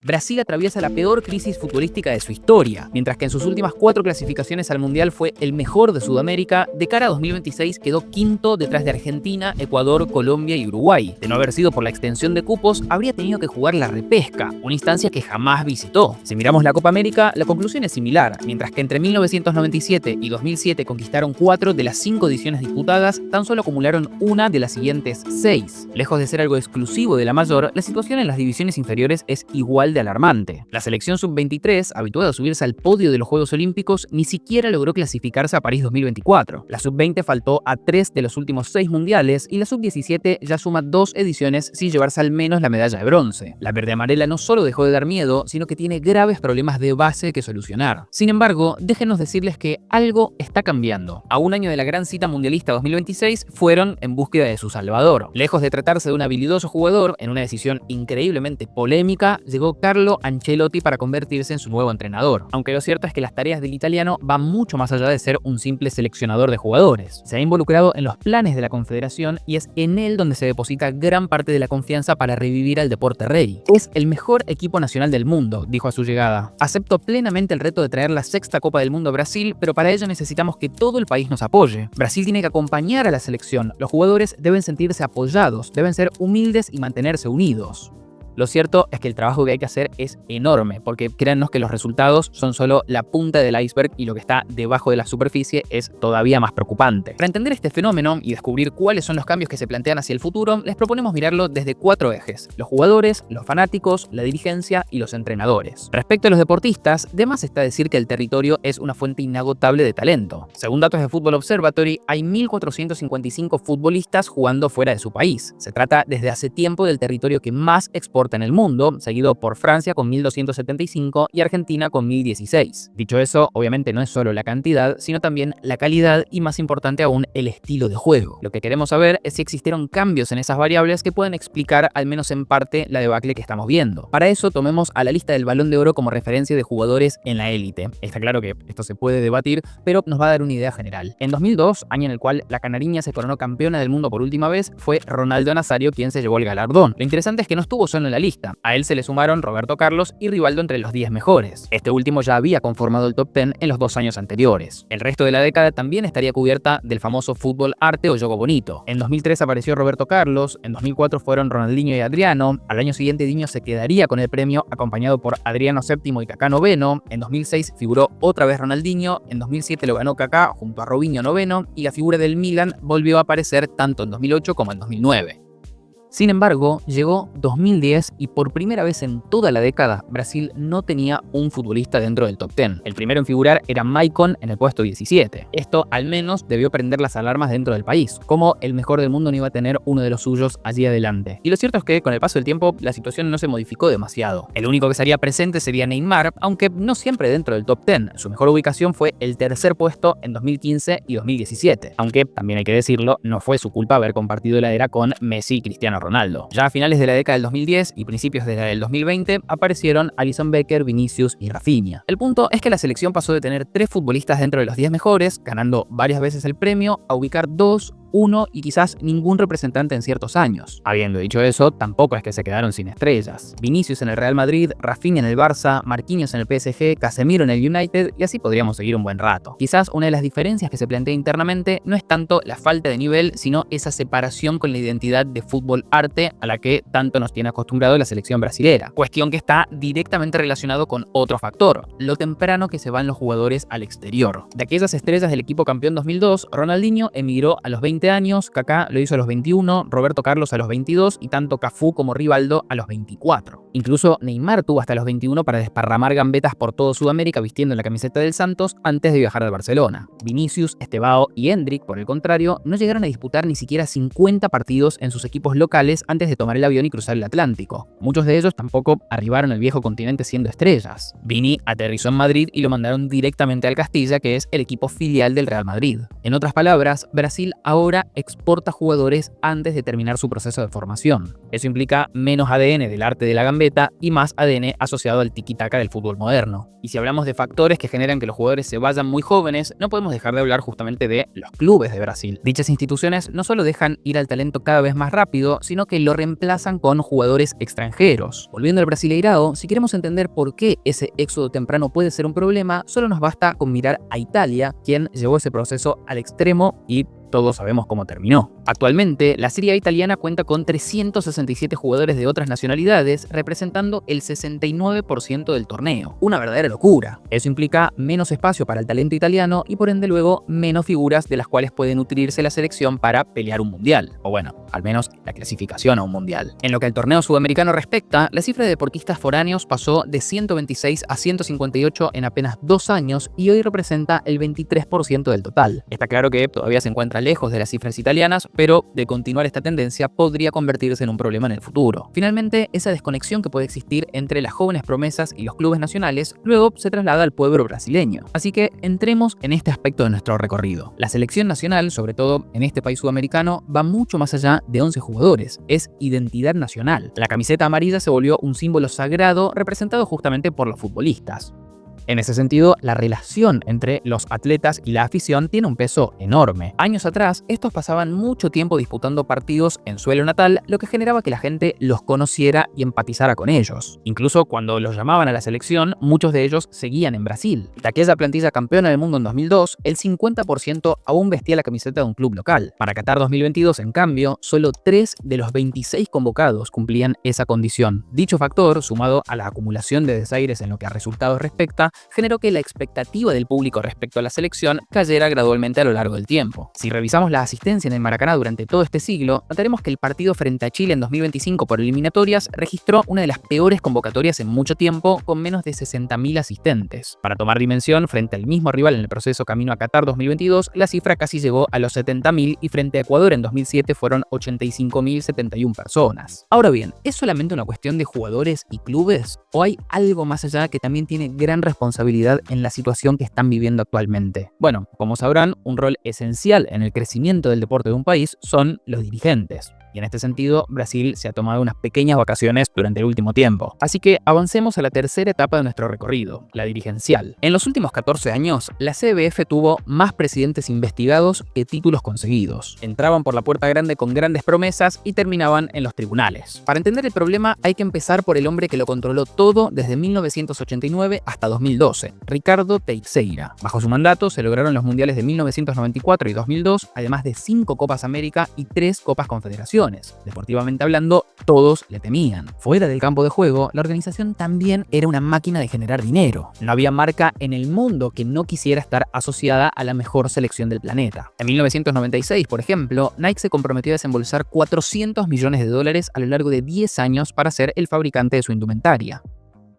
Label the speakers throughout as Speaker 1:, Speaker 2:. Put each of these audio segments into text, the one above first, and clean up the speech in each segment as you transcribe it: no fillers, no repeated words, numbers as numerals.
Speaker 1: Brasil atraviesa la peor crisis futbolística de su historia, mientras que en sus últimas 4 clasificaciones al Mundial fue el mejor de Sudamérica. De cara a 2026 quedó quinto detrás de Argentina, Ecuador, Colombia y Uruguay. De no haber sido por la extensión de cupos, habría tenido que jugar la repesca, una instancia que jamás visitó. Si miramos la Copa América, la conclusión es similar. Mientras que entre 1997 y 2007 conquistaron 4 de las 5 ediciones disputadas, tan solo acumularon una de las siguientes 6. Lejos de ser algo exclusivo de la mayor, la situación en las divisiones inferiores es igual de alarmante. La selección sub-23, habituada a subirse al podio de los Juegos Olímpicos, ni siquiera logró clasificarse a París 2024. La sub-20 faltó a 3 de los últimos 6 mundiales y la sub-17 ya suma 2 ediciones sin llevarse al menos la medalla de bronce. La verde-amarela no solo dejó de dar miedo, sino que tiene graves problemas de base que solucionar. Sin embargo, déjenos decirles que algo está cambiando. A un año de la gran cita mundialista 2026, fueron en búsqueda de su salvador. Lejos de tratarse de un habilidoso jugador, en una decisión increíblemente polémica, llegó Carlo Ancelotti para convertirse en su nuevo entrenador. Aunque lo cierto es que las tareas del italiano van mucho más allá de ser un simple seleccionador de jugadores. Se ha involucrado en los planes de la Confederación y es en él donde se deposita gran parte de la confianza para revivir al deporte rey. Es el mejor equipo nacional del mundo, dijo a su llegada. Acepto plenamente el reto de traer la 6ª Copa del Mundo a Brasil, pero para ello necesitamos que todo el país nos apoye. Brasil tiene que acompañar a la selección. Los jugadores deben sentirse apoyados, deben ser humildes y mantenerse unidos. Lo cierto es que el trabajo que hay que hacer es enorme, porque créannos que los resultados son solo la punta del iceberg y lo que está debajo de la superficie es todavía más preocupante. Para entender este fenómeno y descubrir cuáles son los cambios que se plantean hacia el futuro, les proponemos mirarlo desde 4 ejes: los jugadores, los fanáticos, la dirigencia y los entrenadores. Respecto a los deportistas, de más está decir que el territorio es una fuente inagotable de talento. Según datos de Football Observatory, hay 1.455 futbolistas jugando fuera de su país. Se trata desde hace tiempo del territorio que más exporta en el mundo, seguido por Francia con 1.275 y Argentina con 1.016. Dicho eso, obviamente no es solo la cantidad, sino también la calidad y, más importante aún, el estilo de juego. Lo que queremos saber es si existieron cambios en esas variables que pueden explicar, al menos en parte, la debacle que estamos viendo. Para eso tomemos a la lista del Balón de Oro como referencia de jugadores en la élite. Está claro que esto se puede debatir, pero nos va a dar una idea general. En 2002, año en el cual la canariña se coronó campeona del mundo por última vez, fue Ronaldo Nazario quien se llevó el galardón. Lo interesante es que no estuvo solo en la lista. A él se le sumaron Roberto Carlos y Rivaldo entre los 10 mejores. Este último ya había conformado el top 10 en los 2 años anteriores. El resto de la década también estaría cubierta del famoso fútbol arte o juego bonito. En 2003 apareció Roberto Carlos, en 2004 fueron Ronaldinho y Adriano, al año siguiente Diño se quedaría con el premio acompañado por Adriano VII y Kaká noveno, en 2006 figuró otra vez Ronaldinho, en 2007 lo ganó Kaká junto a Robinho noveno y la figura del Milan volvió a aparecer tanto en 2008 como en 2009. Sin embargo, llegó 2010 y por primera vez en toda la década, Brasil no tenía un futbolista dentro del top 10. El primero en figurar era Maicon en el puesto 17. Esto al menos debió prender las alarmas dentro del país, como el mejor del mundo no iba a tener uno de los suyos allí adelante. Y lo cierto es que con el paso del tiempo la situación no se modificó demasiado. El único que sería presente sería Neymar, aunque no siempre dentro del top 10. Su mejor ubicación fue el tercer puesto en 2015 y 2017. Aunque, también hay que decirlo, no fue su culpa haber compartido la era con Messi y Cristiano Ronaldo. Ya a finales de la década del 2010 y principios de la del 2020 aparecieron Alisson Becker, Vinicius y Rafinha. El punto es que la selección pasó de tener 3 futbolistas dentro de los 10 mejores, ganando varias veces el premio, a ubicar 2, 1 y quizás ningún representante en ciertos años. Habiendo dicho eso, tampoco es que se quedaron sin estrellas. Vinicius en el Real Madrid, Rafinha en el Barça, Marquinhos en el PSG, Casemiro en el United y así podríamos seguir un buen rato. Quizás una de las diferencias que se plantea internamente no es tanto la falta de nivel, sino esa separación con la identidad de fútbol arte a la que tanto nos tiene acostumbrado la selección brasilera. Cuestión que está directamente relacionado con otro factor, lo temprano que se van los jugadores al exterior. De aquellas estrellas del equipo campeón 2002, Ronaldinho emigró a los 20 años, Kaká lo hizo a los 21, Roberto Carlos a los 22 y tanto Cafú como Rivaldo a los 24. Incluso Neymar tuvo hasta los 21 para desparramar gambetas por todo Sudamérica vistiendo la camiseta del Santos antes de viajar al Barcelona. Vinicius, Estevao y Endrick, por el contrario, no llegaron a disputar ni siquiera 50 partidos en sus equipos locales antes de tomar el avión y cruzar el Atlántico. Muchos de ellos tampoco arribaron al viejo continente siendo estrellas. Vini aterrizó en Madrid y lo mandaron directamente al Castilla, que es el equipo filial del Real Madrid. En otras palabras, Brasil ahora exporta jugadores antes de terminar su proceso de formación. Eso implica menos ADN del arte de la gambeta gambeta y más ADN asociado al tiki-taka del fútbol moderno. Y si hablamos de factores que generan que los jugadores se vayan muy jóvenes, no podemos dejar de hablar justamente de los clubes de Brasil. Dichas instituciones no solo dejan ir al talento cada vez más rápido, sino que lo reemplazan con jugadores extranjeros. Volviendo al Brasileirao, si queremos entender por qué ese éxodo temprano puede ser un problema, solo nos basta con mirar a Italia, quien llevó ese proceso al extremo y todos sabemos cómo terminó. Actualmente, la Serie A italiana cuenta con 367 jugadores de otras nacionalidades, representando el 69% del torneo. Una verdadera locura. Eso implica menos espacio para el talento italiano y por ende luego menos figuras de las cuales puede nutrirse la selección para pelear un mundial. O bueno, al menos la clasificación a un mundial. En lo que al torneo sudamericano respecta, la cifra de deportistas foráneos pasó de 126 a 158 en apenas 2 años y hoy representa el 23% del total. Está claro que todavía se encuentra lejos de las cifras italianas, pero de continuar esta tendencia podría convertirse en un problema en el futuro. Finalmente, esa desconexión que puede existir entre las jóvenes promesas y los clubes nacionales luego se traslada al pueblo brasileño. Así que entremos en este aspecto de nuestro recorrido. La selección nacional, sobre todo en este país sudamericano, va mucho más allá de 11 jugadores. Es identidad nacional. La camiseta amarilla se volvió un símbolo sagrado representado justamente por los futbolistas. En ese sentido, la relación entre los atletas y la afición tiene un peso enorme. Años atrás, estos pasaban mucho tiempo disputando partidos en suelo natal, lo que generaba que la gente los conociera y empatizara con ellos. Incluso cuando los llamaban a la selección, muchos de ellos seguían en Brasil. De aquella plantilla campeona del mundo en 2002, el 50% aún vestía la camiseta de un club local. Para Qatar 2022, en cambio, solo 3 de los 26 convocados cumplían esa condición. Dicho factor, sumado a la acumulación de desaires en lo que a resultados respecta, generó que la expectativa del público respecto a la selección cayera gradualmente a lo largo del tiempo. Si revisamos la asistencia en el Maracaná durante todo este siglo, notaremos que el partido frente a Chile en 2025 por eliminatorias registró una de las peores convocatorias en mucho tiempo, con menos de 60.000 asistentes. Para tomar dimensión, frente al mismo rival en el proceso camino a Qatar 2022, la cifra casi llegó a los 70.000 y frente a Ecuador en 2007 fueron 85.071 personas. Ahora bien, ¿es solamente una cuestión de jugadores y clubes? ¿O hay algo más allá que también tiene gran responsabilidad en la situación que están viviendo actualmente? Bueno, como sabrán, un rol esencial en el crecimiento del deporte de un país son los dirigentes. Y en este sentido, Brasil se ha tomado unas pequeñas vacaciones durante el último tiempo. Así que avancemos a la tercera etapa de nuestro recorrido, la dirigencial. En los últimos 14 años, la CBF tuvo más presidentes investigados que títulos conseguidos. Entraban por la puerta grande con grandes promesas y terminaban en los tribunales. Para entender el problema, hay que empezar por el hombre que lo controló todo desde 1989 hasta 2012, Ricardo Teixeira. Bajo su mandato se lograron los mundiales de 1994 y 2002, además de 5 Copas América y 3 Copas Confederaciones. Deportivamente hablando, todos le temían. Fuera del campo de juego, la organización también era una máquina de generar dinero. No había marca en el mundo que no quisiera estar asociada a la mejor selección del planeta. En 1996, por ejemplo, Nike se comprometió a desembolsar $400 millones a lo largo de 10 años para ser el fabricante de su indumentaria.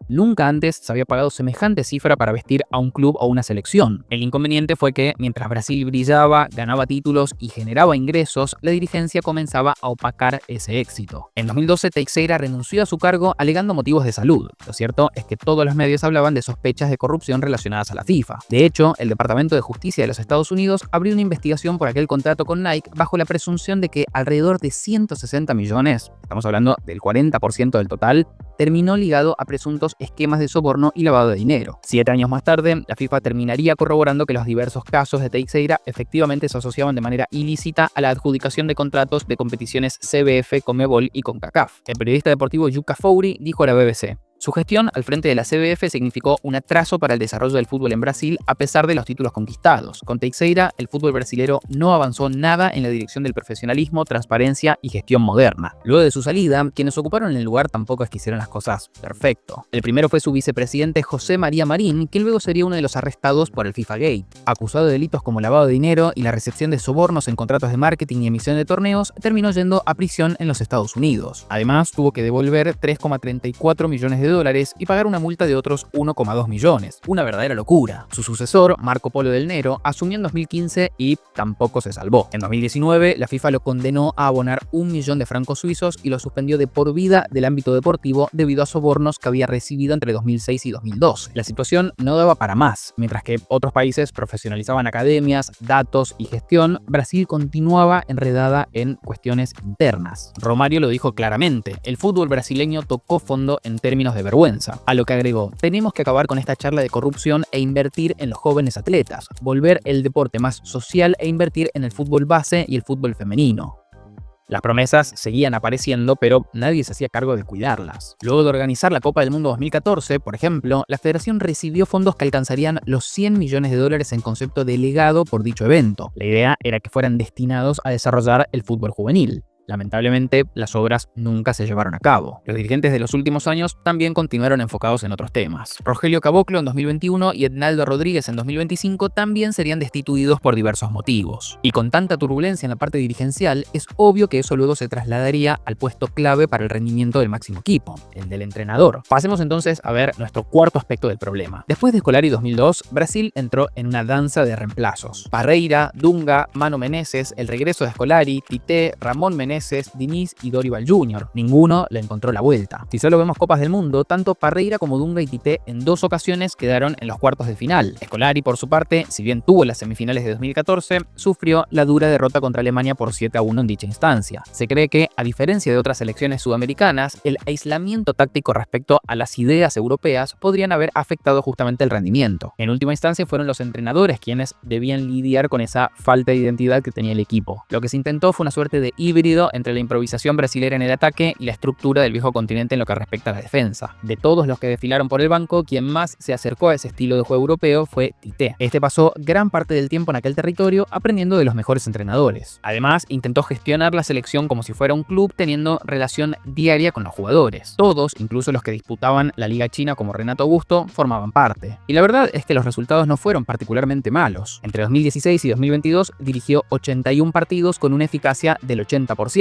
Speaker 1: Nunca antes se había pagado semejante cifra para vestir a un club o una selección. El inconveniente fue que, mientras Brasil brillaba, ganaba títulos y generaba ingresos, la dirigencia comenzaba a opacar ese éxito. En 2012, Teixeira renunció a su cargo alegando motivos de salud. Lo cierto es que todos los medios hablaban de sospechas de corrupción relacionadas a la FIFA. De hecho, el Departamento de Justicia de los Estados Unidos abrió una investigación por aquel contrato con Nike bajo la presunción de que alrededor de 160 millones, estamos hablando del 40% del total, terminó ligado a presuntos esquemas de soborno y lavado de dinero. 7 años más tarde, la FIFA terminaría corroborando que los diversos casos de Teixeira efectivamente se asociaban de manera ilícita a la adjudicación de contratos de competiciones CBF, Conmebol y CONCACAF. El periodista deportivo Yuka Fouri dijo a la BBC: su gestión al frente de la CBF significó un atraso para el desarrollo del fútbol en Brasil a pesar de los títulos conquistados. Con Teixeira, el fútbol brasilero no avanzó nada en la dirección del profesionalismo, transparencia y gestión moderna. Luego de su salida, quienes ocuparon el lugar tampoco es que hicieron las cosas perfecto. El primero fue su vicepresidente José María Marín, que luego sería uno de los arrestados por el FIFA Gate. Acusado de delitos como lavado de dinero y la recepción de sobornos en contratos de marketing y emisión de torneos, terminó yendo a prisión en los Estados Unidos. Además, tuvo que devolver $3,34 millones dólares y pagar una multa de otros 1,2 millones. Una verdadera locura. Su sucesor, Marco Polo del Nero, asumió en 2015 y tampoco se salvó. En 2019, la FIFA lo condenó a abonar 1 millón de francos suizos y lo suspendió de por vida del ámbito deportivo debido a sobornos que había recibido entre 2006 y 2012. La situación no daba para más. Mientras que otros países profesionalizaban academias, datos y gestión, Brasil continuaba enredada en cuestiones internas. Romário lo dijo claramente: el fútbol brasileño tocó fondo en términos de vergüenza. A lo que agregó: tenemos que acabar con esta charla de corrupción e invertir en los jóvenes atletas, volver el deporte más social e invertir en el fútbol base y el fútbol femenino. Las promesas seguían apareciendo, pero nadie se hacía cargo de cuidarlas. Luego de organizar la Copa del Mundo 2014, por ejemplo, la federación recibió fondos que alcanzarían los 100 millones de dólares en concepto de legado por dicho evento. La idea era que fueran destinados a desarrollar el fútbol juvenil. Lamentablemente, las obras nunca se llevaron a cabo. Los dirigentes de los últimos años también continuaron enfocados en otros temas. Rogelio Caboclo en 2021 y Ednaldo Rodríguez en 2025 también serían destituidos por diversos motivos. Y con tanta turbulencia en la parte dirigencial, es obvio que eso luego se trasladaría al puesto clave para el rendimiento del máximo equipo, el del entrenador. Pasemos entonces a ver nuestro cuarto aspecto del problema. Después de Scolari 2002, Brasil entró en una danza de reemplazos. Parreira, Dunga, Mano Menezes, el regreso de Scolari, Tite, Ramón Menezes, Diniz y Dorival Jr. Ninguno le encontró la vuelta. Si solo vemos Copas del Mundo, tanto Parreira como Dunga y Tite en 2 ocasiones quedaron en los cuartos de final. Scolari, por su parte, si bien tuvo las semifinales de 2014, sufrió la dura derrota contra Alemania por 7-1 en dicha instancia. Se cree que, a diferencia de otras selecciones sudamericanas, el aislamiento táctico respecto a las ideas europeas podrían haber afectado justamente el rendimiento. En última instancia, fueron los entrenadores quienes debían lidiar con esa falta de identidad que tenía el equipo. Lo que se intentó fue una suerte de híbrido entre la improvisación brasilera en el ataque y la estructura del viejo continente en lo que respecta a la defensa. De todos los que desfilaron por el banco, quien más se acercó a ese estilo de juego europeo fue Tite. Este pasó gran parte del tiempo en aquel territorio aprendiendo de los mejores entrenadores. Además, intentó gestionar la selección como si fuera un club, teniendo relación diaria con los jugadores. Todos, incluso los que disputaban la Liga China como Renato Augusto, formaban parte. Y la verdad es que los resultados no fueron particularmente malos. Entre 2016 y 2022 dirigió 81 partidos con una eficacia del 80%.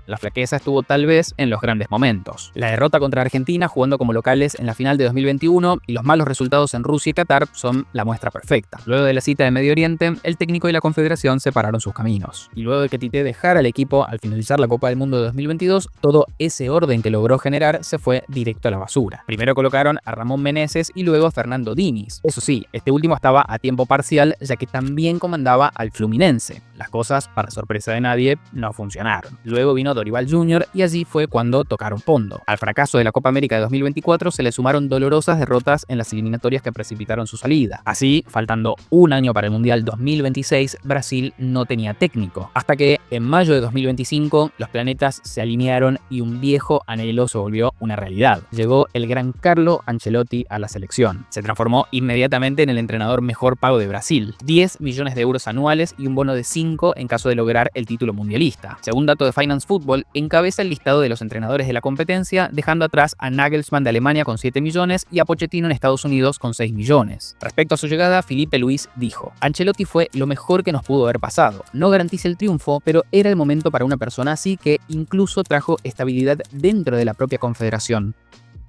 Speaker 1: La flaqueza estuvo tal vez en los grandes momentos. La derrota contra Argentina jugando como locales en la final de 2021 y los malos resultados en Rusia y Qatar son la muestra perfecta. Luego de la cita de Medio Oriente, el técnico y la confederación separaron sus caminos. Y luego de que Tite dejara el equipo al finalizar la Copa del Mundo de 2022, todo ese orden que logró generar se fue directo a la basura. Primero colocaron a Ramón Menezes y luego a Fernando Diniz. Eso sí, este último estaba a tiempo parcial, ya que también comandaba al Fluminense. Las cosas, para sorpresa de nadie, no funcionaron. Luego vino Dorival Jr. y allí fue cuando tocaron fondo. Al fracaso de la Copa América de 2024 se le sumaron dolorosas derrotas en las eliminatorias que precipitaron su salida. Así, faltando un año para el Mundial 2026, Brasil no tenía técnico. Hasta que, en mayo de 2025, los planetas se alinearon y un viejo anhelo se volvió una realidad. Llegó el gran Carlo Ancelotti a la selección. Se transformó inmediatamente en el entrenador mejor pago de Brasil. 10 millones de euros anuales y un bono de 5 en caso de lograr el título mundialista. Según datos de Finance Football, encabeza el listado de los entrenadores de la competencia, dejando atrás a Nagelsmann de Alemania con 7 millones y a Pochettino en Estados Unidos con 6 millones. Respecto a su llegada, Felipe Luis dijo: Ancelotti fue lo mejor que nos pudo haber pasado. No garantiza el triunfo, pero era el momento para una persona así, que incluso trajo estabilidad dentro de la propia confederación.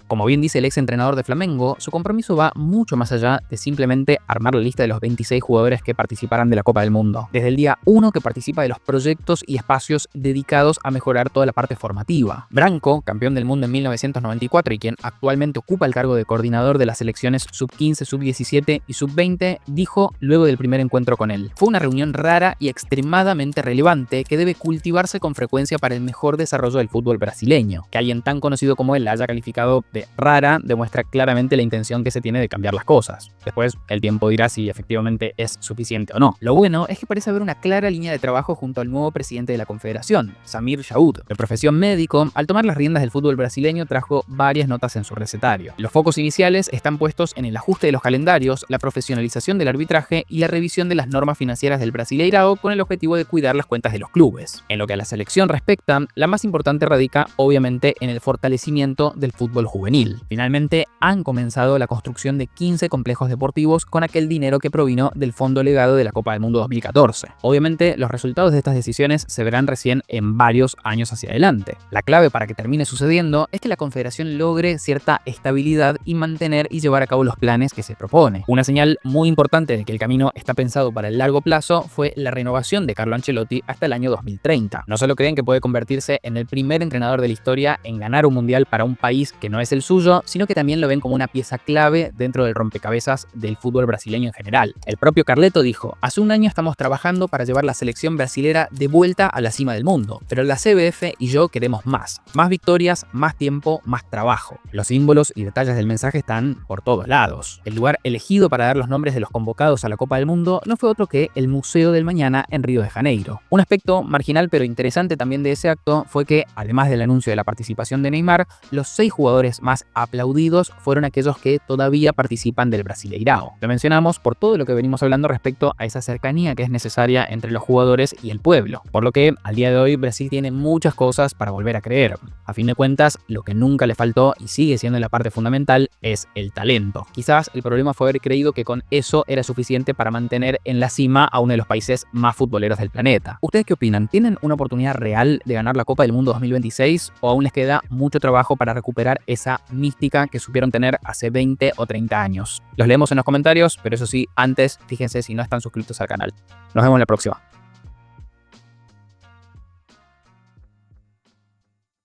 Speaker 1: Como bien dice el ex entrenador de Flamengo, su compromiso va mucho más allá de simplemente armar la lista de los 26 jugadores que participarán de la Copa del Mundo. Desde el día 1 que participa de los proyectos y espacios dedicados a mejorar toda la parte formativa. Branco, campeón del mundo en 1994 y quien actualmente ocupa el cargo de coordinador de las selecciones sub-15, sub-17 y sub-20, dijo luego del primer encuentro con él: fue una reunión rara y extremadamente relevante que debe cultivarse con frecuencia para el mejor desarrollo del fútbol brasileño. Que alguien tan conocido como él la haya calificado de rara demuestra claramente la intención que se tiene de cambiar las cosas. Después, el tiempo dirá si efectivamente es suficiente o no. Lo bueno es que parece haber una clara línea de trabajo junto al nuevo presidente de la confederación, Samir Yaoud. De profesión médico, al tomar las riendas del fútbol brasileño trajo varias notas en su recetario. Los focos iniciales están puestos en el ajuste de los calendarios, la profesionalización del arbitraje y la revisión de las normas financieras del Brasileirao, con el objetivo de cuidar las cuentas de los clubes. En lo que a la selección respecta, la más importante radica obviamente en el fortalecimiento del fútbol juvenil. juvenil. Finalmente, han comenzado la construcción de 15 complejos deportivos con aquel dinero que provino del fondo legado de la Copa del Mundo 2014. Obviamente, los resultados de estas decisiones se verán recién en varios años hacia adelante. La clave para que termine sucediendo es que la Confederación logre cierta estabilidad y mantener y llevar a cabo los planes que se propone. Una señal muy importante de que el camino está pensado para el largo plazo fue la renovación de Carlo Ancelotti hasta el año 2030. No solo creen que puede convertirse en el primer entrenador de la historia en ganar un mundial para un país que no es el suyo, sino que también lo ven como una pieza clave dentro del rompecabezas del fútbol brasileño en general. El propio Carleto dijo: hace un año estamos trabajando para llevar la selección brasilera de vuelta a la cima del mundo, pero la CBF y yo queremos más victorias, más tiempo, más trabajo. Los símbolos y detalles del mensaje están por todos lados. El lugar elegido para dar los nombres de los convocados a la Copa del Mundo no fue otro que el Museo del Mañana en Río de Janeiro. Un aspecto marginal pero interesante también de ese acto fue que, además del anuncio de la participación de Neymar, los 6 jugadores más aplaudidos fueron aquellos que todavía participan del Brasileirao. Lo mencionamos por todo lo que venimos hablando respecto a esa cercanía que es necesaria entre los jugadores y el pueblo, por lo que al día de hoy Brasil tiene muchas cosas para volver a creer. A fin de cuentas, lo que nunca le faltó y sigue siendo la parte fundamental es el talento. Quizás el problema fue haber creído que con eso era suficiente para mantener en la cima a uno de los países más futboleros del planeta. ¿Ustedes qué opinan? ¿Tienen una oportunidad real de ganar la Copa del Mundo 2026 o aún les queda mucho trabajo para recuperar esa mística que supieron tener hace 20 o 30 años? Los leemos en los comentarios, pero eso sí, antes fíjense si no están suscritos al canal. Nos vemos en la próxima.